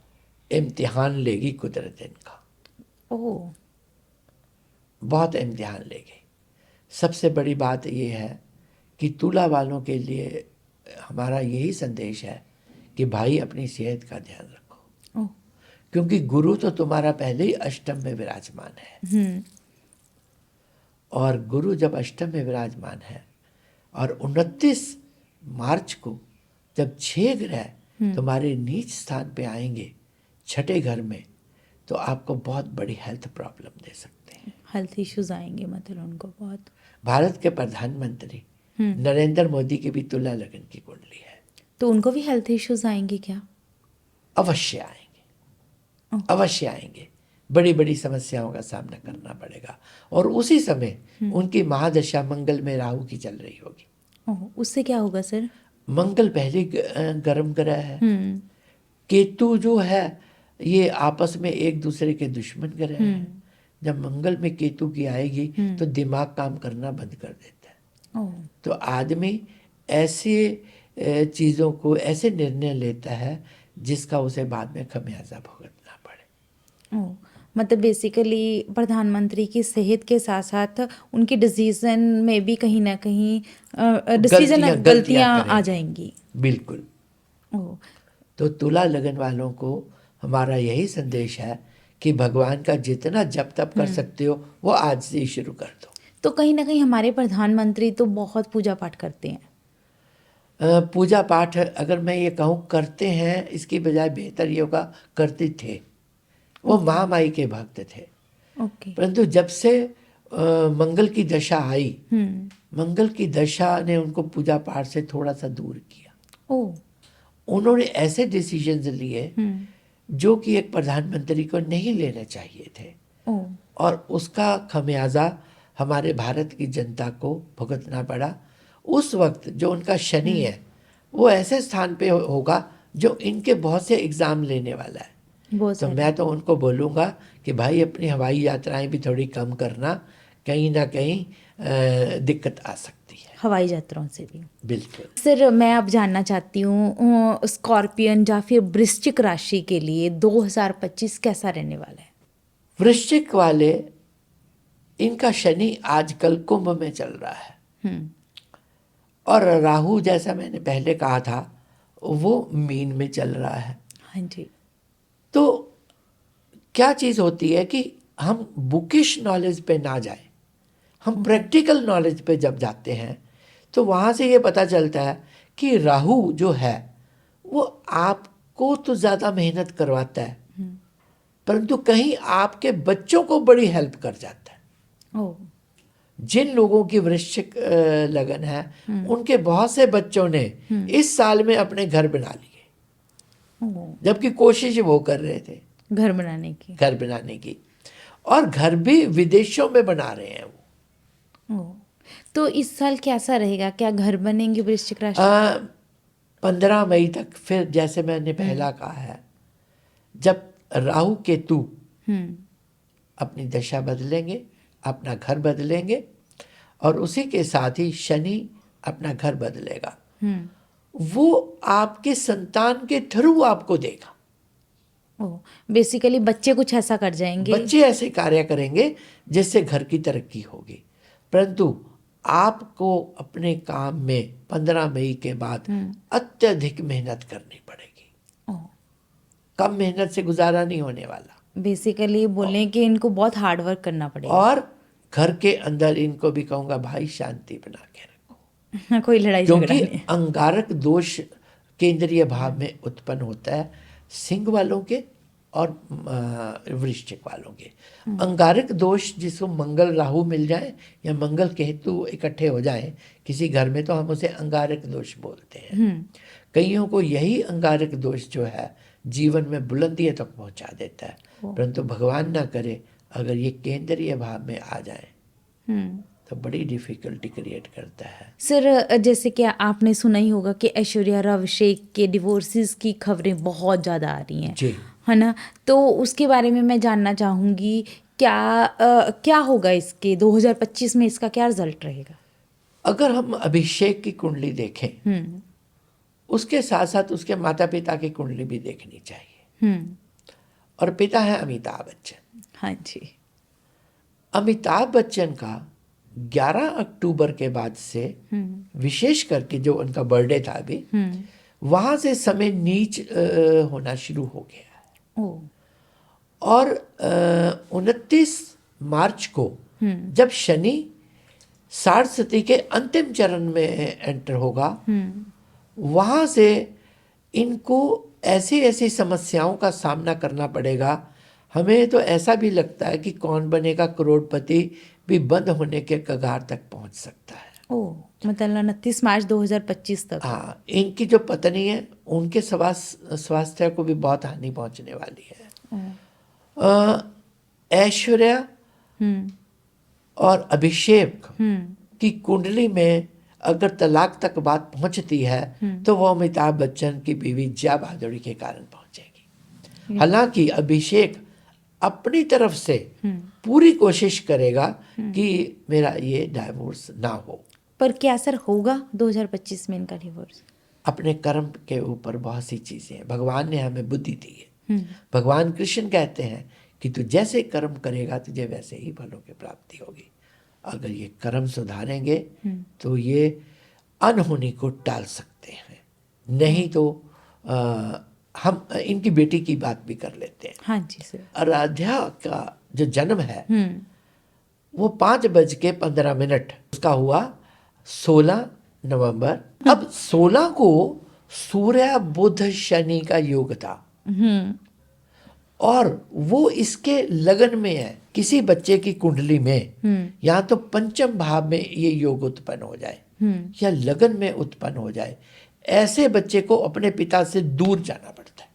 इम्तिहान लेगी कुदरत इनका, ओह। बहुत इम्तिहान लेगी। सबसे बड़ी बात यह है कि तुला वालों के लिए हमारा यही संदेश है कि भाई अपनी सेहत का ध्यान रखो, ओह। क्योंकि गुरु तो तुम्हारा पहले ही अष्टम में विराजमान है। और गुरु जब अष्टम में विराजमान है और 29 मार्च को जब 6 ग्रह तुम्हारे नीच स्थान पे आएंगे, छठे घर में, तो आपको बहुत बड़ी हेल्थ प्रॉब्लम दे सकते हैं। हेल्थ इश्यूज आएंगे मतलब उनको बहुत। भारत के प्रधानमंत्री नरेंद्र मोदी की भी तुला लगन की कुंडली है। तो उनको भी हेल्थ इश्यूज आएंगे क्या? अवश्य आएंगे, अवश्य आएंगे। बड़ी बड़ी समस्याओं का सामना करना पड़ेगा। और उसी समय उनकी महादशा मंगल में राहु की चल रही होगी। ओह, उससे क्या होगा सर? मंगल पहले गर्म ग्रह है, केतु जो है ये आपस में एक दूसरे के दुश्मन ग्रह है। जब मंगल में केतु की आएगी तो दिमाग काम करना बंद कर देता है। ओह। तो आदमी ऐसे चीज़ों को, ऐसे निर्णय लेता है जिसका उसे बाद में खमियाजा भुगतना पड़े। ओह, मतलब बेसिकली प्रधानमंत्री की सेहत के साथ साथ उनकी डिसीजन में भी कहीं ना कहीं गलतियां आ करेंगे। जाएंगी। बिल्कुल। ओह। तो तुला लगन वालों को हमारा यही संदेश है कि भगवान का जितना जप तप कर सकते हो वो आज से ही शुरू कर दो। तो कहीं ना कहीं हमारे प्रधानमंत्री तो बहुत पूजा पाठ करते हैं। पूजा पाठ अगर मैं ये कहूँ करते हैं, इसकी बजाय बेहतर ये होगा करते थे। वो महामाई के भक्त थे। ओके। परंतु जब से मंगल की दशा आई, मंगल की दशा ने उनको पूजा पाठ से थोड़ा सा दूर किया। ओह। उन्होंने ऐसे डिसीजंस लिए जो कि एक प्रधानमंत्री को नहीं लेने चाहिए थे। ओह। और उसका खमियाजा हमारे भारत की जनता को भुगतना पड़ा। उस वक्त जो उनका शनि है वो ऐसे स्थान पे होगा जो इनके बहुत से एग्ज़ाम लेने वाला है। बहुत तो सारे। मैं तो उनको बोलूँगा कि भाई अपनी हवाई यात्राएं भी थोड़ी कम करना, कहीं ना कहीं दिक्कत आ सकती है। हवाई यात्राओं से भी। बिल्कुल। सर मैं अब जानना चाहती हूँ स्कॉर्पियन या फिर वृश्चिक राशि के लिए 2025 कैसा रहने वाला है? वृश्चिक वाले, इनका शनि आजकल कुंभ में चल रहा है और राहु, जैसा मैंने पहले कहा था, वो मीन में चल रहा है। हाँ जी। तो क्या चीज़ होती है कि हम बुकिश नॉलेज पे ना जाए, हम प्रैक्टिकल नॉलेज पे जब जाते हैं तो वहाँ से ये पता चलता है कि राहु जो है वो आपको तो ज़्यादा मेहनत करवाता है, परंतु कहीं आपके बच्चों को बड़ी हेल्प कर जाता है। ओह। जिन लोगों की वृश्चिक लगन है, उनके बहुत से बच्चों ने इस साल में अपने घर बना लिए, ओह, जबकि कोशिश वो कर रहे थे घर बनाने की। घर बनाने की, और घर भी विदेशों में बना रहे हैं वो। ओह, तो इस साल कैसा रहेगा? क्या घर बनेंगे वृश्चिक राशि? 15 मई तक फिर, जैसे मैंने पहला कहा है, जब राहु केतु अपनी दशा बदलेंगे, अपना घर बदलेंगे, और उसी के साथ ही शनि अपना घर बदलेगा, वो आपके संतान के थ्रू आपको देगा। ओह, बेसिकली बच्चे कुछ ऐसा कर जाएंगे। बच्चे ऐसे कार्य करेंगे जिससे घर की तरक्की होगी, परंतु आपको अपने काम में 15 मई के बाद अत्यधिक मेहनत करनी पड़ेगी। ओह, कम मेहनत से गुजारा नहीं होने वाला। बेसिकली बोलें कि इनको बहुत हार्ड वर्क करना पड़ेगा। और घर के अंदर इनको भी कहूँगा, भाई शांति बना के रखो, कोई लड़ाई झगड़ा क्योंकि नहीं। अंगारक दोष केंद्रीय भाव में उत्पन्न होता है सिंह वालों के और वृश्चिक वालों के। अंगारक दोष जिसको मंगल राहु मिल जाए या मंगल केतु इकट्ठे हो जाए किसी घर में, तो हम उसे अंगारक दोष बोलते हैं। कईयों को यही अंगारक दोष जो है जीवन में बुलंदियों तक पहुंचा देता है, परंतु भगवान ना करे अगर ये केंद्रीय भाव में आ जाए तो बड़ी डिफिकल्टी क्रिएट करता है। सर जैसे कि आपने सुना ही होगा कि ऐश्वर्या और अभिषेक के डिवोर्सेस की खबरें बहुत ज़्यादा आ रही हैं, जी। है ना? तो उसके बारे में मैं जानना चाहूँगी, क्या होगा इसके 2025 में, इसका क्या रिजल्ट रहेगा? अगर हम अभिषेक की कुंडली देखें, उसके साथ साथ उसके माता पिता की कुंडली भी देखनी चाहिए। और पिता है अमिताभ बच्चन। हाँ जी। अमिताभ बच्चन का 11 अक्टूबर के बाद से, विशेष करके जो उनका बर्थडे था अभी, वहाँ से समय नीच होना शुरू हो गया है। ओह। और 29 मार्च को जब शनि साढ़सती के अंतिम चरण में एंटर होगा, वहाँ से इनको ऐसी ऐसी समस्याओं का सामना करना पड़ेगा। हमें तो ऐसा भी लगता है कि कौन बनेगा करोड़पति भी बंद होने के कगार तक पहुँच सकता है। ओह, मतलब 29 मार्च 2025 तक। हाँ, इनकी जो पत्नी है उनके स्वास्थ्य को भी बहुत हानि पहुँचने वाली है। ऐश्वर्या और अभिषेक की कुंडली में अगर तलाक तक बात पहुंचती है तो वो अमिताभ बच्चन की बीवी जया बहादुरी के कारण पहुंचेगी। हालांकि अभिषेक अपनी तरफ से पूरी कोशिश करेगा कि मेरा ये डाइवोर्स ना हो। पर क्या असर होगा 2025 में इनका डिवोर्स? अपने कर्म के ऊपर बहुत सी चीज़ें हैं। भगवान ने हमें बुद्धि दी है। भगवान कृष्ण कहते हैं कि तू जैसे कर्म करेगा तुझे वैसे ही फलों की प्राप्ति होगी। अगर ये कर्म सुधारेंगे तो ये अनहोनी को टाल सकते हैं, नहीं तो हम इनकी बेटी की बात भी कर लेते हैं। हाँ जी सर। आराध्या का जो जन्म है वो 5:15 उसका हुआ 16 नवंबर। अब 16 को सूर्य बुध शनि का योग था और वो इसके लगन में है। किसी बच्चे की कुंडली में या तो पंचम भाव में ये योग उत्पन्न हो जाए या लगन में उत्पन्न हो जाए, ऐसे बच्चे को अपने पिता से दूर जाना पड़ता है।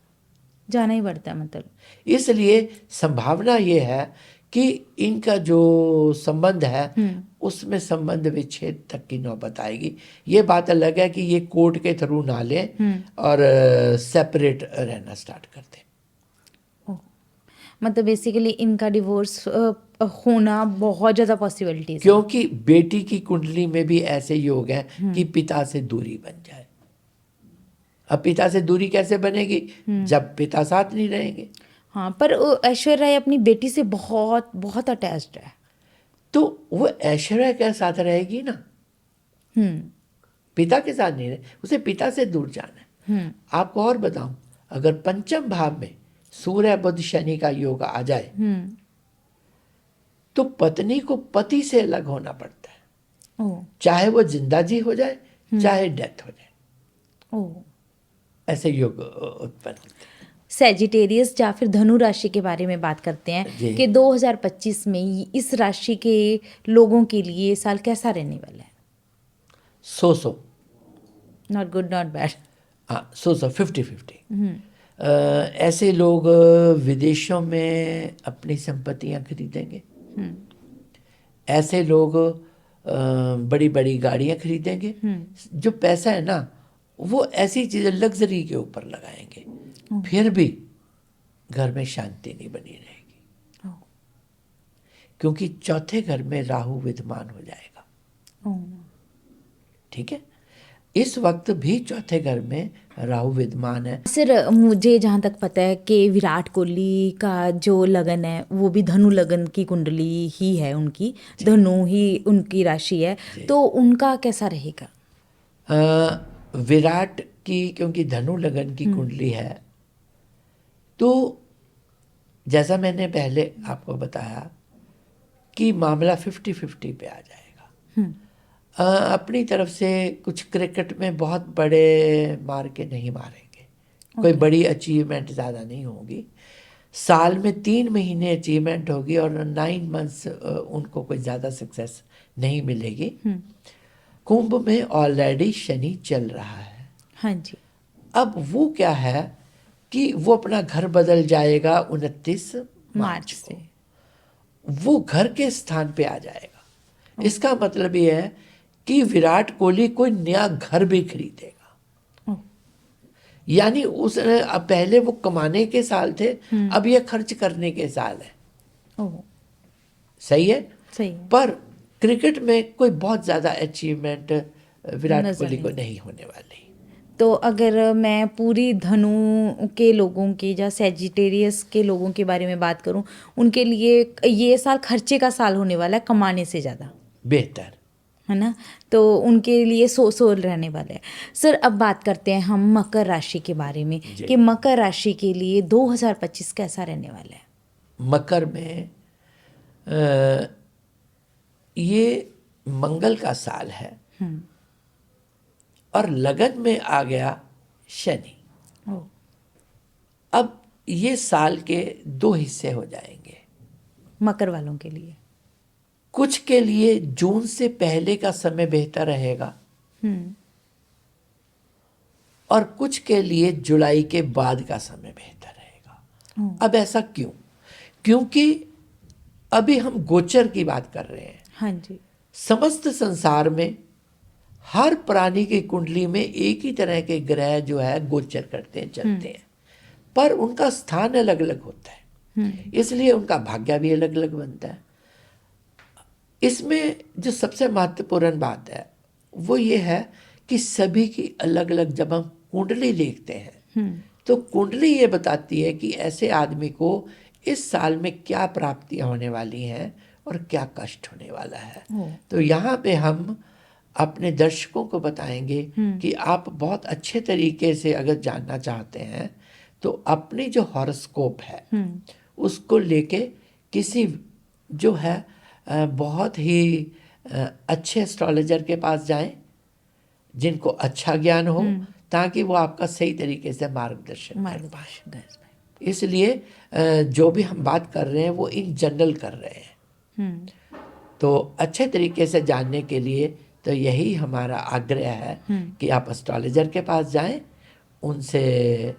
जाना ही पड़ता है मतलब। इसलिए संभावना ये है कि इनका जो संबंध है उसमें संबंध विच्छेद तक की नौबत आएगी। ये बात अलग है कि ये कोर्ट के थ्रू ना लें और सेपरेट रहना स्टार्ट कर दें। मतलब बेसिकली इनका डिवोर्स होना बहुत ज़्यादा पॉसिबिलिटीज है। क्योंकि बेटी की कुंडली में भी ऐसे योग हैं कि पिता से दूरी बन जाए। अब पिता से दूरी कैसे बनेगी? जब पिता साथ नहीं रहेंगे। हाँ, पर ऐश्वर्या राय अपनी बेटी से बहुत बहुत अटैच्ड है। तो वो ऐश्वर्या के साथ रहेगी ना, पिता के साथ नहीं रहे, उसे पिता से दूर जाना है। आपको और बताऊं, अगर पंचम भाव में सूर्य बुध शनि का योग आ जाए तो पत्नी को पति से अलग होना पड़ता है, ओह चाहे वो जिंदा जी हो जाए, चाहे डेथ हो जाए। ओह। ऐसे योग उत्पन्न होते हैं। सैजिटेरियस या फिर धनु राशि के बारे में बात करते हैं जी। कि 2025 में इस राशि के लोगों के लिए ये साल कैसा रहने वाला है? So not good not bad. हाँ, सो 50-50। ऐसे लोग विदेशों में अपनी संपत्तियां खरीदेंगे। ऐसे लोग बड़ी बड़ी गाड़ियां खरीदेंगे। जो पैसा है ना, वो ऐसी चीजें लग्जरी के ऊपर लगाएंगे, फिर भी घर में शांति नहीं बनी रहेगी, क्योंकि चौथे घर में राहु विद्यमान हो जाएगा। ठीक है, इस वक्त भी चौथे घर में राहु विद्यमान है। सर मुझे जहाँ तक पता है कि विराट कोहली का जो लगन है वो भी धनु लगन की कुंडली ही है, उनकी धनु ही उनकी राशि है, तो उनका कैसा रहेगा? विराट की क्योंकि धनु लगन की कुंडली है, तो जैसा मैंने पहले आपको बताया कि मामला 50-50 पे आ जाएगा। अपनी तरफ से कुछ क्रिकेट में बहुत बड़े मार के नहीं मारेंगे, कोई बड़ी अचीवमेंट ज़्यादा नहीं होगी। साल में 3 महीने अचीवमेंट होगी और 9 मंथ्स उनको कोई ज़्यादा सक्सेस नहीं मिलेगी। कुंभ में ऑलरेडी शनि चल रहा है। हाँ जी। अब वो क्या है कि वो अपना घर बदल जाएगा 29 मार्च से को। वो घर के स्थान पे आ जाएगा। इसका मतलब ये है कि विराट कोहली कोई नया घर भी खरीदेगा। यानी उस अब पहले वो कमाने के साल थे, अब ये खर्च करने के साल है। सही है? सही है। पर क्रिकेट में कोई बहुत ज़्यादा अचीवमेंट विराट नजर कोहली को नहीं। नहीं होने वाली। तो अगर मैं पूरी धनु के लोगों की या सैजिटेरियस के लोगों के बारे में बात करूं, उनके लिए ये साल खर्चे का साल होने वाला है, कमाने से ज़्यादा, बेहतर है ना? तो उनके लिए सो रहने वाले हैं। सर अब बात करते हैं हम मकर राशि के बारे में कि मकर राशि के लिए 2025 कैसा रहने वाला है? मकर में ये मंगल का साल है और लगन में आ गया शनि। अब ये साल के 2 हिस्से हो जाएंगे मकर वालों के लिए। कुछ के लिए जून से पहले का समय बेहतर रहेगा और कुछ के लिए जुलाई के बाद का समय बेहतर रहेगा। अब ऐसा क्यों? क्योंकि अभी हम गोचर की बात कर रहे हैं। हाँ जी। समस्त संसार में हर प्राणी की कुंडली में एक ही तरह के ग्रह जो है गोचर करते हैं, चलते हैं, पर उनका स्थान अलग अलग होता है, इसलिए उनका भाग्य भी अलग अलग बनता है। इसमें जो सबसे महत्वपूर्ण बात है वो ये है कि सभी की अलग अलग जब हम कुंडली देखते हैं तो कुंडली ये बताती है कि ऐसे आदमी को इस साल में क्या प्राप्तियां होने वाली हैं और क्या कष्ट होने वाला है। तो यहाँ पे हम अपने दर्शकों को बताएंगे कि आप बहुत अच्छे तरीके से अगर जानना चाहते हैं तो अपनी जो हॉरोस्कोप है उसको लेके किसी जो है बहुत ही अच्छे एस्ट्रोलॉजर के पास जाएं जिनको अच्छा ज्ञान हो, ताकि वो आपका सही तरीके से मार्गदर्शन कर पाए। इसलिए जो भी हम बात कर रहे हैं वो इन जनरल कर रहे हैं। तो अच्छे तरीके से जानने के लिए तो यही हमारा आग्रह है कि आप एस्ट्रोलॉजर के पास जाएं, उनसे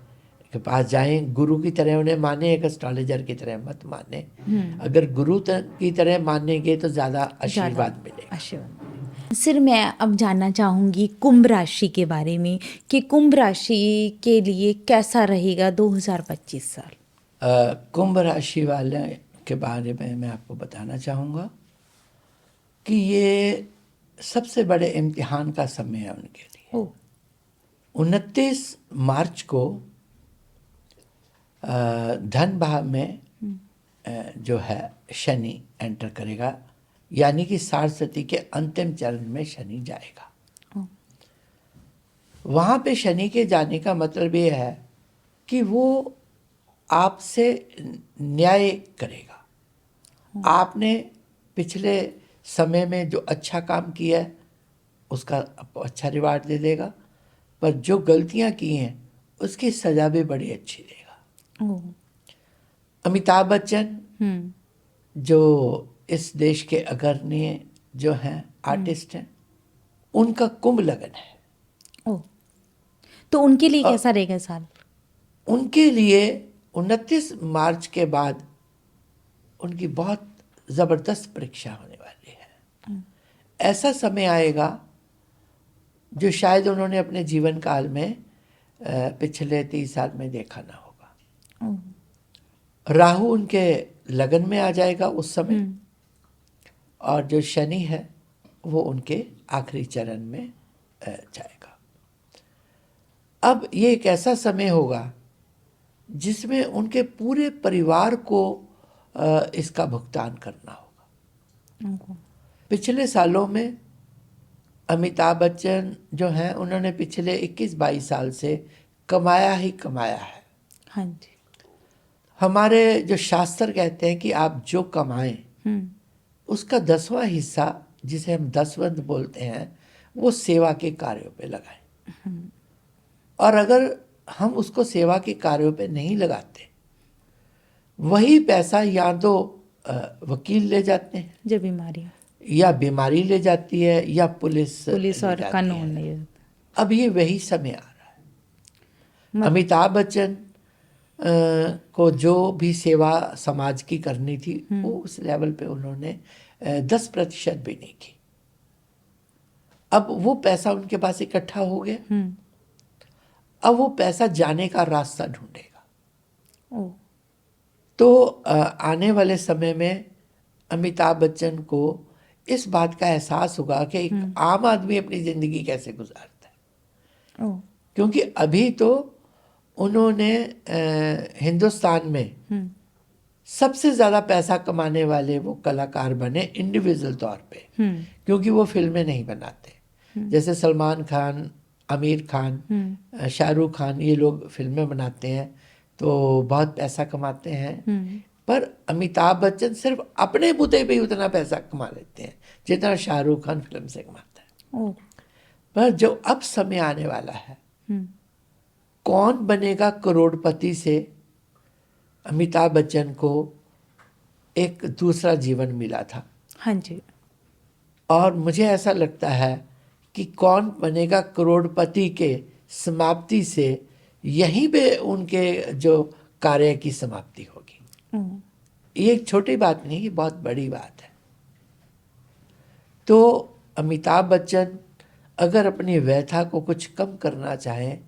के पास जाएं, गुरु की तरह उन्हें माने, एक एस्ट्रोलॉजर की तरह मत माने। अगर गुरु की तरह मानेंगे तो ज़्यादा आशीर्वाद मिलेगा। सर मैं अब जानना चाहूँगी कुंभ राशि के बारे में कि कुंभ राशि के लिए कैसा रहेगा 2025 साल? कुंभ राशि वाले के बारे में मैं आपको बताना चाहूँगा कि ये सबसे बड़े इम्तिहान का समय है उनके लिए। ओ 29 मार्च को धन भाव में जो है शनि एंटर करेगा, यानी कि सारस्वती के अंतिम चरण में शनि जाएगा। ओ वहाँ पे शनि के जाने का मतलब ये है कि वो आपसे न्याय करेगा। आपने पिछले समय में जो अच्छा काम किया है उसका आपको अच्छा रिवार्ड दे देगा, पर जो गलतियां की हैं उसकी सजा भी बड़ी अच्छी देगा। ओ अमिताभ बच्चन हम्म जो इस देश के अग्रणी जो हैं आर्टिस्ट हैं, उनका कुंभ लगन है। ओ तो उनके लिए कैसा रहेगा साल? उनके लिए 29 मार्च के बाद उनकी बहुत ज़बरदस्त परीक्षा होने वाली है। ऐसा समय आएगा जो शायद उन्होंने अपने जीवन काल में पिछले 30 साल में देखा ना होगा। ओ राहु उनके लगन में आ जाएगा उस समय, और जो शनि है वो उनके आखिरी चरण में जाएगा। अब ये एक ऐसा समय होगा जिसमें उनके पूरे परिवार को इसका भुगतान करना होगा। पिछले सालों में अमिताभ बच्चन जो हैं उन्होंने पिछले 21-22 साल से कमाया ही कमाया है। हाँ जी। हमारे जो शास्त्र कहते हैं कि आप जो कमाएं उसका 10वां हिस्सा, जिसे हम दसवंध बोलते हैं, वो सेवा के कार्यों पे लगाएं। और अगर हम उसको सेवा के कार्यों पे नहीं लगाते, वही पैसा या तो वकील ले जाते हैं, जो बीमारियाँ, या बीमारी ले जाती है, या पुलिस पुलिस ले और जाती कानून है। नहीं। अब ये वही समय आ रहा है। अमिताभ बच्चन को जो भी सेवा समाज की करनी थी वो उस लेवल पे उन्होंने 10% भी नहीं की। अब वो पैसा उनके पास इकट्ठा हो गया, अब वो पैसा जाने का रास्ता ढूंढेगा। ओ तो आने वाले समय में अमिताभ बच्चन को इस बात का एहसास होगा कि एक आम आदमी अपनी ज़िंदगी कैसे गुजारता है। ओ क्योंकि अभी तो उन्होंने हिंदुस्तान में सबसे ज़्यादा पैसा कमाने वाले वो कलाकार बने इंडिविजुअल तौर पे, क्योंकि वो फिल्में नहीं बनाते। जैसे सलमान खान, आमिर खान, शाहरुख खान, ये लोग फिल्में बनाते हैं तो बहुत पैसा कमाते हैं। पर अमिताभ बच्चन सिर्फ अपने बुते पे ही उतना पैसा कमा लेते हैं जितना शाहरुख खान फिल्म से कमाता है। ओ पर जो अब समय आने वाला है, कौन बनेगा करोड़पति से अमिताभ बच्चन को एक दूसरा जीवन मिला था। हाँ जी। और मुझे ऐसा लगता है कि कौन बनेगा करोड़पति के समाप्ति से यहीं पे उनके जो कार्य की समाप्ति होगी। ये एक छोटी बात नहीं, ये बहुत बड़ी बात है। तो अमिताभ बच्चन अगर अपनी व्यथा को कुछ कम करना चाहें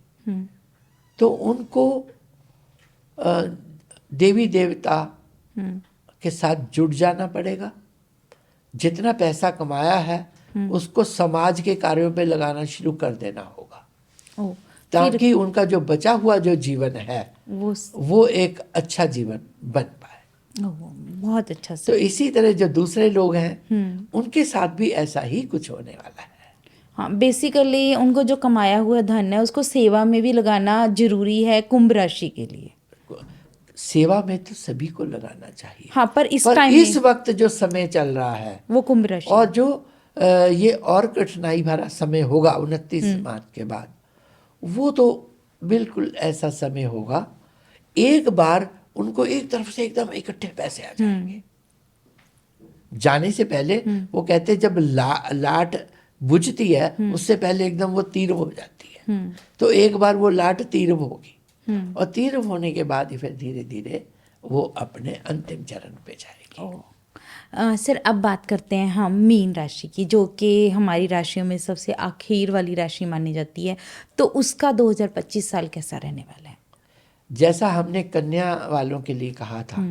तो उनको देवी देवता के साथ जुड़ जाना पड़ेगा। जितना पैसा कमाया है उसको समाज के कार्यों पे लगाना शुरू कर देना होगा, ओ ताकि उनका जो बचा हुआ जो जीवन है वो एक अच्छा जीवन बन पाए। बहुत अच्छा तो इसी तरह जो दूसरे लोग हैं उनके साथ भी ऐसा ही कुछ होने वाला है। हाँ, बेसिकली उनको जो कमाया हुआ धन है उसको सेवा में भी लगाना जरूरी है कुंभ राशि के लिए। सेवा में तो सभी को लगाना चाहिए। हाँ, पर इस वक्त जो समय चल रहा है वो कुंभ राशि, और जो ये और कठिनाई भरा समय होगा 29 मार्च के बाद, वो तो बिल्कुल ऐसा समय होगा एक बार उनको एक तरफ से एकदम इकट्ठे पैसे आ जाएंगे। जाने से पहले वो कहते जब लाट बुझती है उससे पहले एकदम वो तीव्र हो जाती है। तो एक बार वो लाट तीव्र होगी और तीव्र होने के बाद ही फिर धीरे धीरे वो अपने अंतिम चरण पे जाएगी। सर अब बात करते हैं हम मीन राशि की, जो कि हमारी राशियों में सबसे आखिर वाली राशि मानी जाती है। तो उसका 2025 साल कैसा रहने वाला है? जैसा हमने कन्या वालों के लिए कहा था,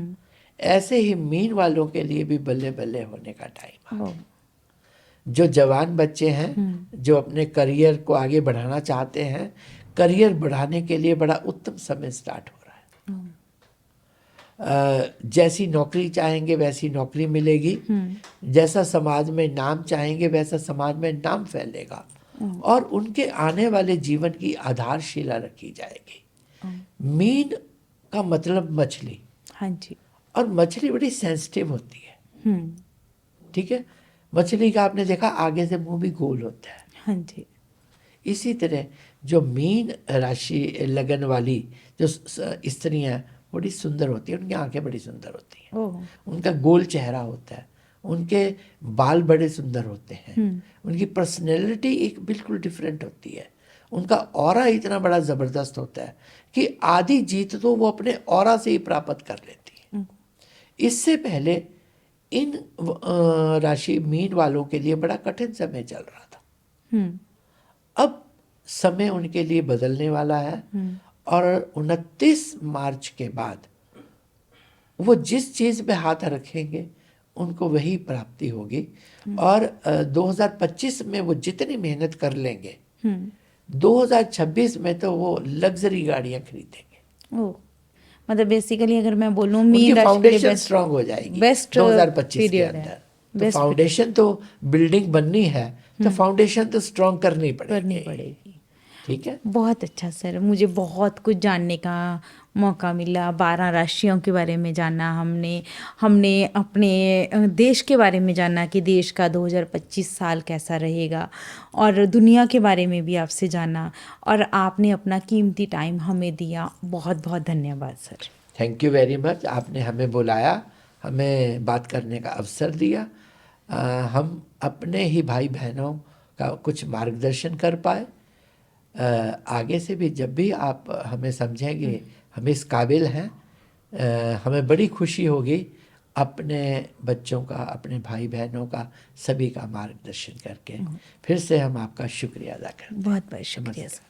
ऐसे ही मीन वालों के लिए भी बल्ले बल्ले होने का टाइम आ गया। जो जवान बच्चे हैं, जो अपने करियर को आगे बढ़ाना चाहते हैं, करियर बढ़ाने के लिए बड़ा उत्तम समय स्टार्ट हो रहा है। जैसी नौकरी चाहेंगे वैसी नौकरी मिलेगी, जैसा समाज में नाम चाहेंगे वैसा समाज में नाम फैलेगा, और उनके आने वाले जीवन की आधारशिला रखी जाएगी। मीन का मतलब मछली, हाँ जी, और मछली बड़ी सेंसिटिव होती है, ठीक है। मछली का आपने देखा आगे से मुंह भी गोल होता है। हाँ जी, इसी तरह जो मीन राशि लगन वाली जो स्त्रियां बड़ी सुंदर होती है, उनकी आंखें बड़ी सुंदर होती हैं, उनका गोल चेहरा होता है, उनके बाल बड़े सुंदर होते हैं, उनकी पर्सनैलिटी एक बिल्कुल डिफरेंट होती है, उनका ऑरा इतना बड़ा ज़बरदस्त होता है कि आधी जीत तो वो अपने ऑरा से ही प्राप्त कर लेती है। इससे पहले इन राशि मीन वालों के लिए बड़ा कठिन समय चल रहा था। अब समय उनके लिए बदलने वाला है, और 29 मार्च के बाद वो जिस चीज़ पे हाथ रखेंगे उनको वही प्राप्ति होगी, और 2025 में वो जितनी मेहनत कर लेंगे, 2026 में तो वो लग्जरी गाड़ियां खरीदेंगे। मतलब बेसिकली अगर मैं बोलूँ उनकी मीन राशि के लिए फाउंडेशन स्ट्रांग हो जाएगी बेस्ट 2025 के पीरियड अंदर। है। तो फाउंडेशन तो बिल्डिंग बननी है, तो फाउंडेशन तो स्ट्रांग करनी करनी पड़ेगी, पड़ेगी। ठीक है। बहुत अच्छा सर, मुझे बहुत कुछ जानने का मौका मिला। 12 राशियों के बारे में जाना हमने अपने देश के बारे में जाना कि देश का 2025 साल कैसा रहेगा, और दुनिया के बारे में भी आपसे जाना, और आपने अपना कीमती टाइम हमें दिया। बहुत बहुत धन्यवाद sir. Thank you very much. आपने हमें बुलाया, हमें बात करने का अवसर दिया। हम अपने ही भाई बहनों का कुछ मार्गदर्शन कर पाए। आगे से भी जब भी आप हमें समझेंगे हम इस काबिल हैं, हमें बड़ी खुशी होगी अपने बच्चों का, अपने भाई बहनों का, सभी का मार्गदर्शन करके। फिर से हम आपका शुक्रिया अदा करते हैं। बहुत बहुत शुक्रिया सर।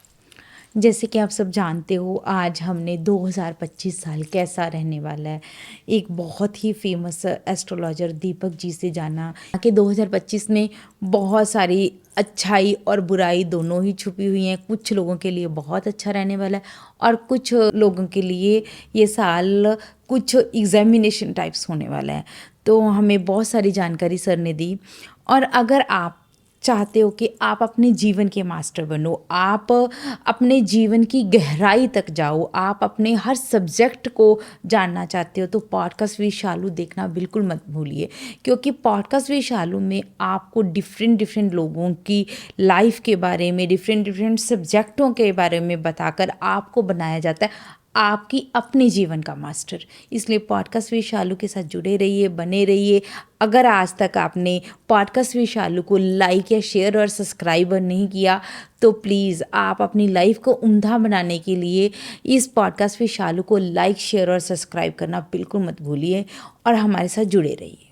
जैसे कि आप सब जानते हो, आज हमने 2025 साल कैसा रहने वाला है, एक बहुत ही फेमस एस्ट्रोलॉजर दीपक जी से जाना कि 2025 में बहुत सारी अच्छाई और बुराई दोनों ही छुपी हुई हैं। कुछ लोगों के लिए बहुत अच्छा रहने वाला है, और कुछ लोगों के लिए ये साल कुछ एग्जामिनेशन टाइप्स होने वाला है। तो हमें बहुत सारी जानकारी सर ने दी। और अगर आप चाहते हो कि आप अपने जीवन के मास्टर बनो, आप अपने जीवन की गहराई तक जाओ, आप अपने हर सब्जेक्ट को जानना चाहते हो, तो पॉडकास्ट विद शालू देखना बिल्कुल मत भूलिए। क्योंकि पॉडकास्ट विद शालू में आपको डिफरेंट लोगों की लाइफ के बारे में, डिफरेंट सब्जेक्टों के बारे में बताकर आपको बनाया जाता है आपकी अपने जीवन का मास्टर। इसलिए पॉडकास्ट विद शालू के साथ जुड़े रहिए, बने रहिए। अगर आज तक आपने पॉडकास्ट विद शालू को लाइक या शेयर और सब्सक्राइब नहीं किया, तो प्लीज़ आप अपनी लाइफ को उम्दा बनाने के लिए इस पॉडकास्ट विद शालू को लाइक, शेयर और सब्सक्राइब करना बिल्कुल मत भूलिए, और हमारे साथ जुड़े रहिए।